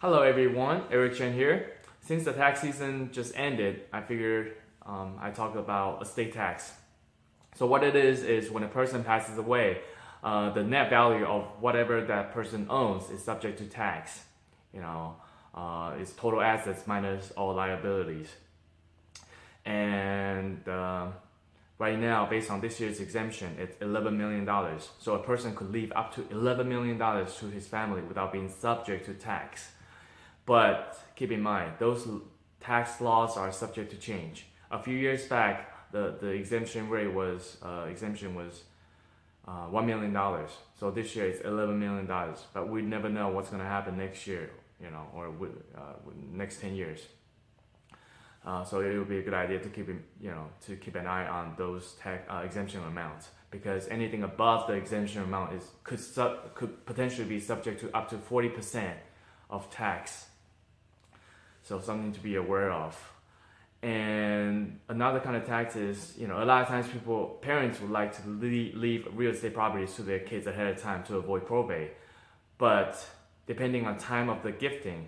Hello everyone, Eric Chen here. Since the tax season just ended, I figured I talk about estate tax. So what it is when a person passes away, the net value of whatever that person owns is subject to tax. You know, it's total assets minus all liabilities. And right now, based on this year's exemption, it's $11 million. So a person could leave up to $11 million to his family without being subject to tax. But keep in mind, those tax laws are subject to change. A few years back, the exemption rate was $1 million. So this year it's $11 million. But we never know what's going to happen next year, or next 10 years. So it would be a good idea to keep an eye on those tax exemption amounts, because anything above the exemption amount could potentially be subject to up to 40% of tax. So something to be aware of. And another kind of tax is, a lot of times parents would like to leave real estate properties to their kids ahead of time to avoid probate. But depending on time of the gifting,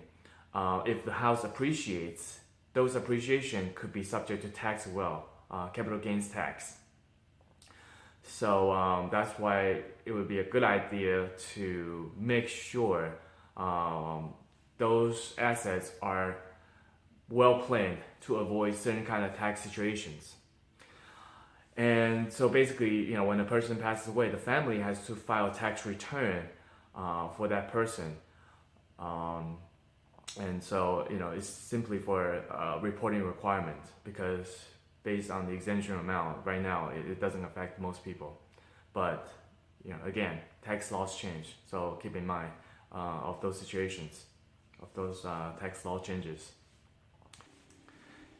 if the house appreciates, those appreciation could be subject to tax as well, capital gains tax. So that's why it would be a good idea to make sure those assets are well planned to avoid certain kind of tax situations. And so basically, when a person passes away, the family has to file a tax return for that person. And so, it's simply for a reporting requirement, because based on the exemption amount, right now, it doesn't affect most people. But, again, tax laws change. So keep in mind of those situations, of those tax law changes.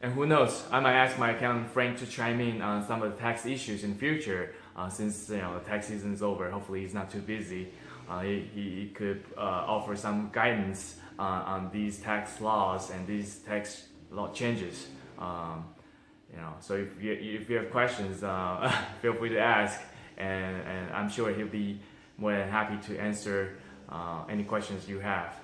And who knows, I might ask my accountant Frank to chime in on some of the tax issues in the future, since the tax season is over. Hopefully he's not too busy. He could offer some guidance on these tax laws and these tax law changes. So if you have questions, feel free to ask, and I'm sure he'll be more than happy to answer any questions you have.